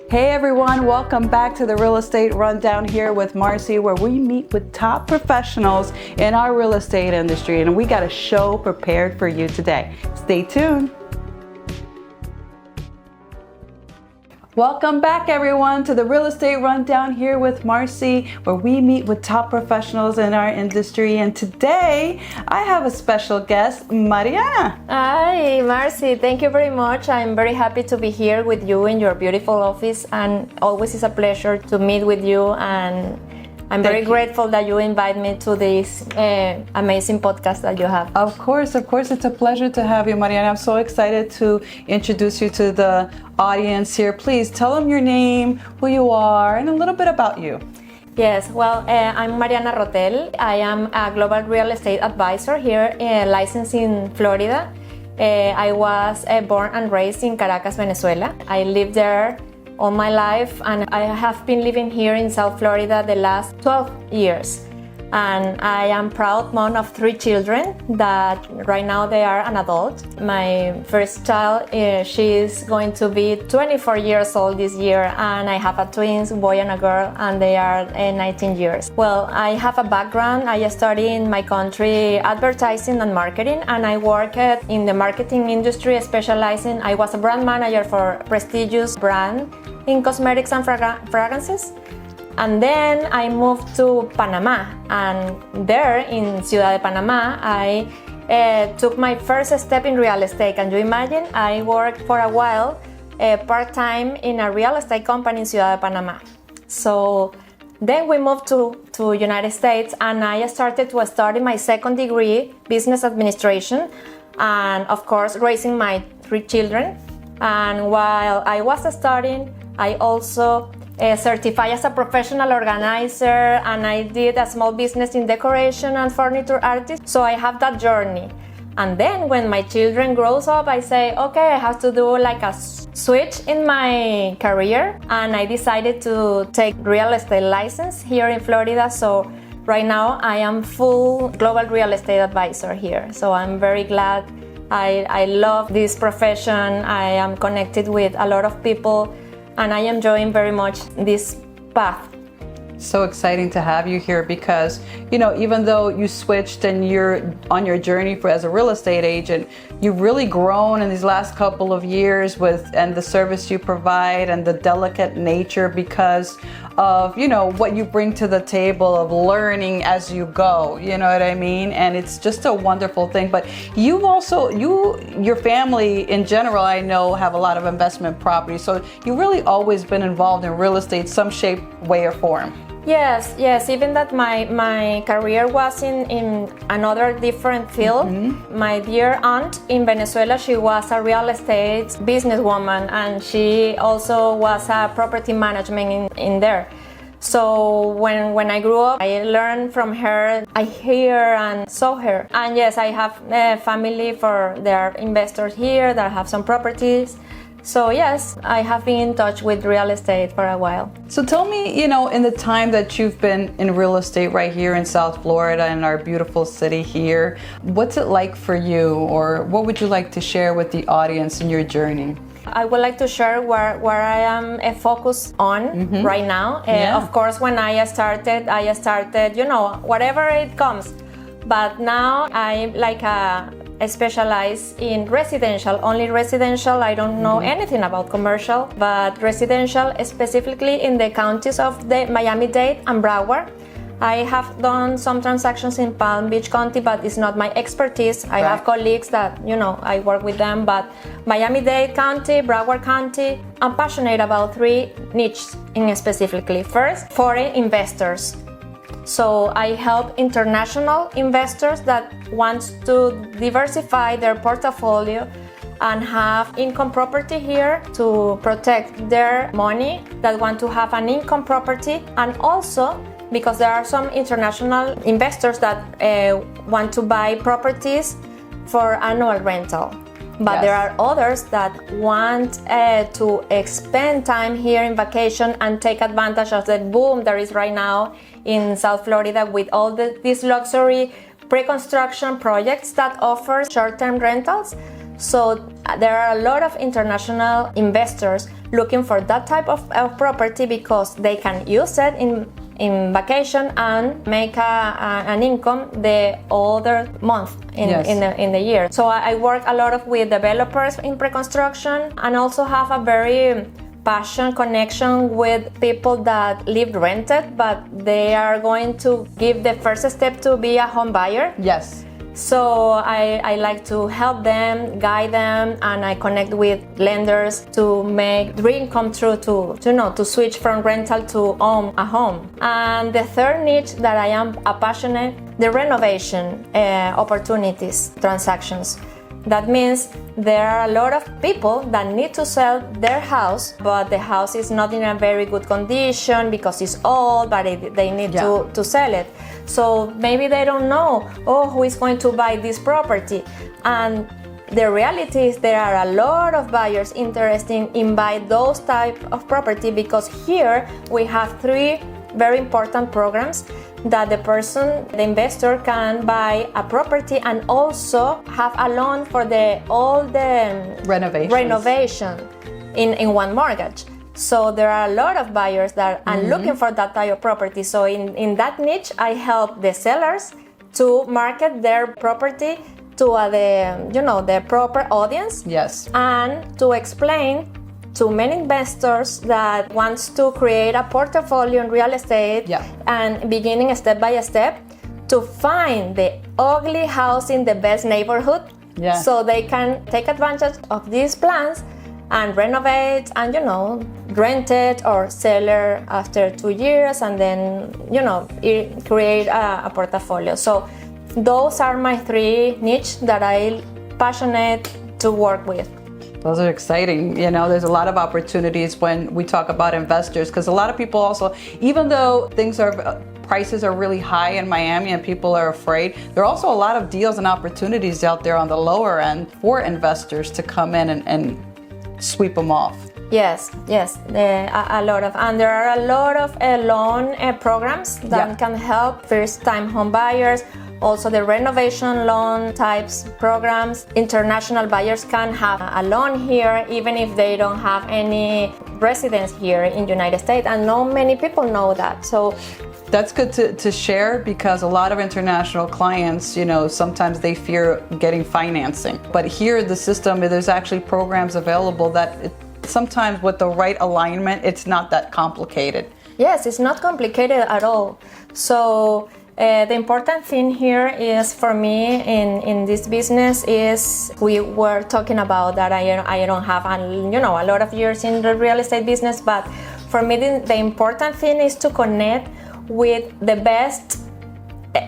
Hey everyone, welcome back to the Real Estate Rundown here with Marcy, where we meet with top professionals in our real estate industry, and we got a show prepared for you today. Stay tuned. Welcome back everyone to the Real Estate Rundown here with Marcy, where we meet with top professionals in our industry. And today I have a special guest, Mariana. Hi, Marcy. Thank you very much. I'm very happy to be here with you in your beautiful office, and always is a pleasure to meet with you, and I'm very grateful that you invite me to this amazing podcast that you have. Of course, it's a pleasure to have you, Mariana. I'm so excited to introduce you to the audience here. Please tell them your name, who you are, and a little bit about you. Yes, well, I'm Mariana Rotel. I am a global real estate advisor here, licensed in Florida. I was born and raised in Caracas, Venezuela. I lived there all my life, and I have been living here in South Florida the last 12 years. And I am proud mom of 3 children that right now they are an adult. My first child, she is going to be 24 years old this year, and I have a twins, boy and a girl, and they are 19 years. Well, I have a background. I studied in my country advertising and marketing, and I worked in the marketing industry, specializing. I was a brand manager for prestigious brand in cosmetics and fragrances. And then I moved to Panama, and there in Ciudad de Panama, I took my first step in real estate. Can you imagine? I worked for a while part-time in a real estate company in Ciudad de Panama. So then we moved to United States, and I started to study my second degree, business administration, and of course raising my 3 children. And while I was studying, I also certified as a professional organizer, and I did a small business in decoration and furniture artist. So I have that journey. And then when my children grows up, I say, okay, I have to do like a switch in my career, and I decided to take real estate license here in Florida. So right now I am full global real estate advisor here. So I'm very glad. I love this profession. I am connected with a lot of people, and I am enjoying very much this path. So exciting to have you here because, even though you switched and you're on your journey as a real estate agent, you've really grown in these last couple of years and the service you provide and the delicate nature because of, what you bring to the table of learning as you go, you know what I mean? And it's just a wonderful thing. But you've also, your family in general, I know, have a lot of investment properties. So you've really always been involved in real estate, some shape, way, or form. Yes, even that my career was in another different field. Mm-hmm. My dear aunt in Venezuela, she was a real estate businesswoman, and she also was a property management in there. So when I grew up, I learned from her. I hear and saw her. And yes, I have a family there are investors here that have some properties. So yes, I have been in touch with real estate for a while. So tell me, in the time that you've been in real estate right here in South Florida, in our beautiful city here, what's it like for you, or what would you like to share with the audience in your journey? I would like to share where I am focused on right now. Of course, when I started, whatever it comes. But now I'm like I specialize in residential, only residential. I don't know anything about commercial, but residential, specifically in the counties of the Miami-Dade and Broward. I have done some transactions in Palm Beach County, but it's not my expertise. I have colleagues that, I work with them, but Miami-Dade County, Broward County, I'm passionate about 3 niches specifically. First, foreign investors. So I help international investors that want to diversify their portfolio and have income property here to protect their money, that want to have an income property, and also because there are some international investors that want to buy properties for annual rental. But there are others that want to spend time here in vacation and take advantage of the boom there is right now in South Florida with all these luxury pre-construction projects that offer short-term rentals. So there are a lot of international investors looking for that type of property because they can use it in vacation and make an income the other month in the year. So I work a lot with developers in pre-construction and also have a very passion connection with people that live rented, but they are going to give the first step to be a home buyer. Yes. So I like to help them, guide them, and I connect with lenders to make dream come true to switch from rental to own a home. And the third niche that I am passionate, the renovation opportunities, transactions. That means there are a lot of people that need to sell their house, but the house is not in a very good condition because it's old, but they need to sell it. So maybe they don't know, who is going to buy this property. And the reality is there are a lot of buyers interested in buy those type of property because here we have 3 very important programs that the investor can buy a property and also have a loan for all the renovation in one mortgage. So there are a lot of buyers that are looking for that type of property. So in that niche, I help the sellers to market their property to the proper audience. Yes. And to explain to many investors that wants to create a portfolio in real estate and beginning step by step to find the ugly house in the best neighborhood so they can take advantage of these plans and renovate and rent it or sell it after 2 years and then create a portfolio. So those are my 3 niche that I'm passionate to work with. Those are exciting. There's a lot of opportunities when we talk about investors because a lot of people also, even though prices are really high in Miami and people are afraid, there are also a lot of deals and opportunities out there on the lower end for investors to come in and sweep them off. Yes, a lot of, and there are a lot of loan programs that can help first-time home buyers. Also the renovation loan types programs. International buyers can have a loan here even if they don't have any residence here in the United States, and not many people know that. So that's good to share because a lot of international clients, sometimes they fear getting financing. But here the system, there's actually programs available that sometimes with the right alignment, it's not that complicated. Yes, it's not complicated at all. So the important thing here is for me in this business is we were talking about that I don't have a lot of years in the real estate business, but for me the important thing is to connect with the best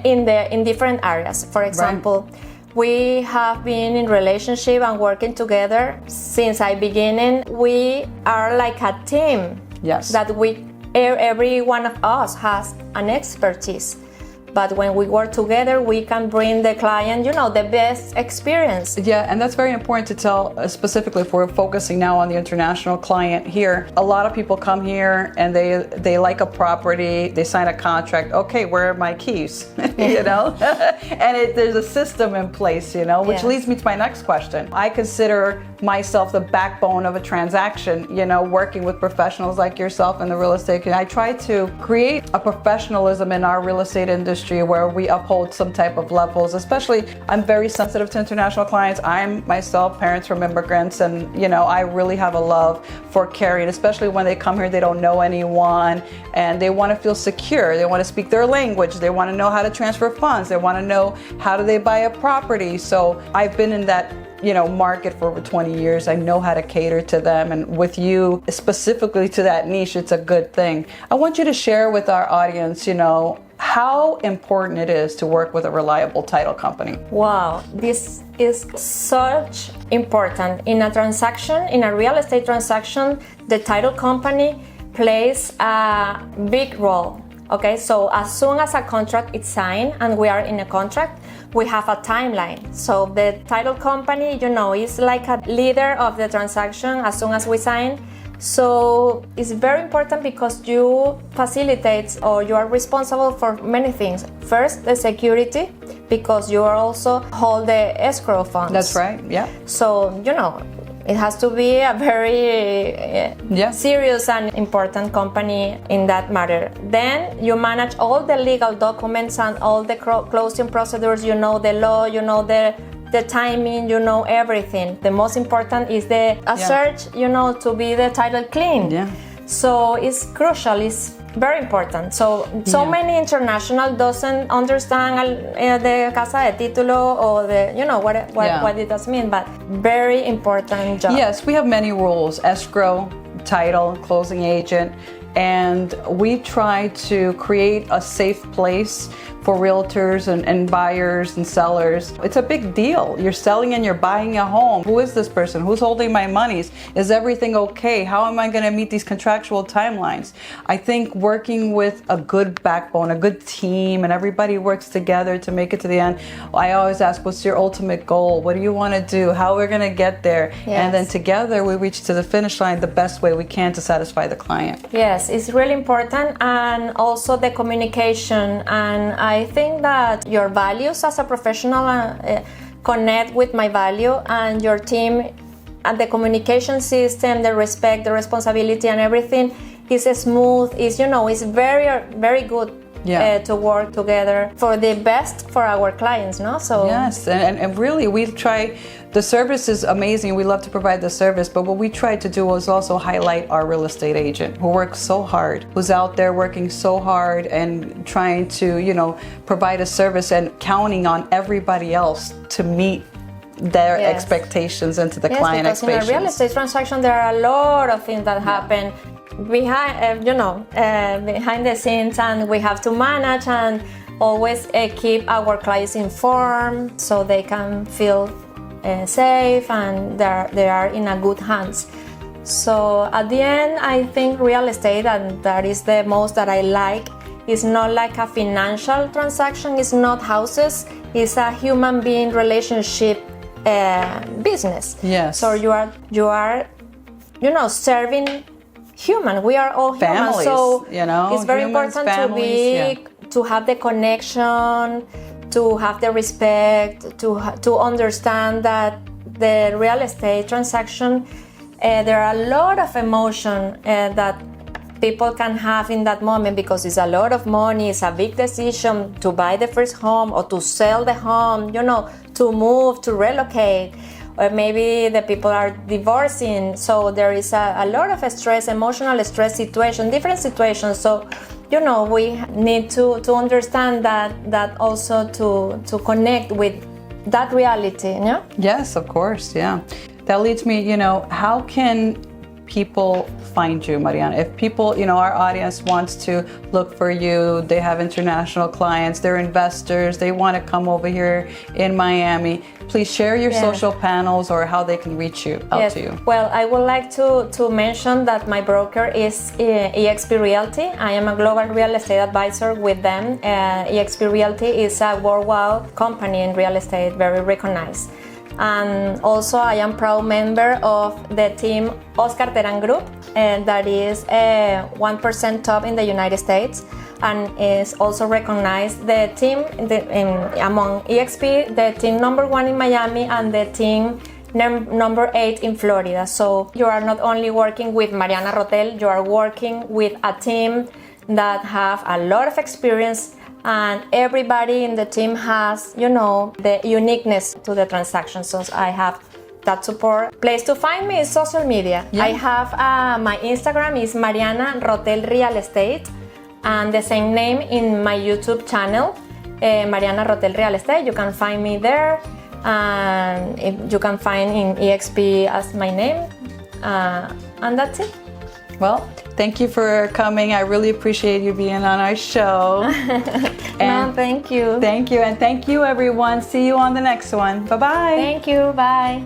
in different areas. For example, we have been in relationship and working together since I beginning. We are like a team. Yes. That every one of us has an expertise. But when we work together, we can bring the client, the best experience. Yeah, and that's very important to tell, specifically if we're focusing now on the international client here. A lot of people come here and they like a property, they sign a contract. Okay, where are my keys? And there's a system in place, which leads me to my next question. I consider myself the backbone of a transaction, working with professionals like yourself in the real estate. I try to create a professionalism in our real estate industry where we uphold some type of levels, especially I'm very sensitive to international clients. I'm myself parents from immigrants and I really have a love for caring, especially when they come here, they don't know anyone and they want to feel secure. They want to speak their language. They want to know how to transfer funds. They want to know how do they buy a property. So I've been in that market for over 20 years. I know how to cater to them, and with you specifically to that niche, it's a good thing. I want you to share with our audience, how important it is to work with a reliable title company. Wow, this is such important. In a real estate transaction, the title company plays a big role. Okay, so as soon as a contract is signed and we are in a contract, we have a timeline. So the title company, is like a leader of the transaction as soon as we sign. So it's very important because you facilitate or you are responsible for many things. First, the security, because you are also hold the escrow funds. That's right. Yeah. So, it has to be a very serious and important company in that matter. Then you manage all the legal documents and all the closing procedures. You know the law, you know the timing, you know everything. The most important is the search, to be the title clean. Yeah. So it's crucial. It's very important. So many international doesn't understand the casa de título or the what it does mean, but very important job. Yes, we have many rules: escrow, title, closing agent, and we try to create a safe place for realtors and buyers and sellers. It's a big deal. You're selling and you're buying a home. Who is this person? Who's holding my monies? Is everything okay? How am I going to meet these contractual timelines? I think working with a good backbone, a good team, and everybody works together to make it to the end. I always ask, what's your ultimate goal? What do you want to do? How we're going to get there? Yes. And then together we reach to the finish line the best way we can to satisfy the client. Yes, it's really important, and also the communication. And I think that your values as a professional connect with my value, and your team and the communication system, the respect, the responsibility, and everything is smooth. Is very, very good. To work together for the best for our clients, no? So yes, and really we try. The service is amazing. We love to provide the service, but what we try to do is also highlight our real estate agent who works so hard, who's out there working so hard and trying to, provide a service and counting on everybody else to meet their expectations and to the client expectations. In a real estate transaction, there are a lot of things that happen behind, behind the scenes, and we have to manage and always keep our clients informed so they can feel safe and they are in a good hands. So at the end, I think real estate, and that is the most that I like, is not like a financial transaction. It's not houses. It's a human being relationship business. Yes. So you are serving human. We are all families, human. So it's very important to have the connection, to have the respect, to understand that the real estate transaction, there are a lot of emotion that people can have in that moment, because it's a lot of money. It's a big decision to buy the first home or to sell the home, to move, to relocate. Or maybe the people are divorcing, so there is a lot of stress, emotional stress situation, different situations. So, we need to understand that also to connect with that reality. Yeah. Yes, of course. Yeah. That leads me, how can people find you, Mariana? If people, our audience wants to look for you, they have international clients, they're investors, they want to come over here in Miami, please share your social panels or how they can reach you out to you. Well, I would like to mention that my broker is eXp Realty. I am a global real estate advisor with them. eXp Realty is a worldwide company in real estate, very recognized. And also I am proud member of the team Oscar Terán Group, and that is 1% top in the United States, and is also recognized the team among eXp, the team number 1 in Miami and the team number 8 in Florida. So you are not only working with Mariana Rotel, you are working with a team that have a lot of experience, and everybody in the team has, the uniqueness to the transaction. So I have that support. Place to find me is social media. I have my Instagram is Mariana Rotel Real Estate, and the same name in my YouTube channel, Mariana Rotel Real Estate. You can find me there, and you can find in eXp as my name, and that's it. Well, thank you for coming. I really appreciate you being on our show. No, thank you. Thank you, and thank you, everyone. See you on the next one. Bye-bye. Thank you. Bye.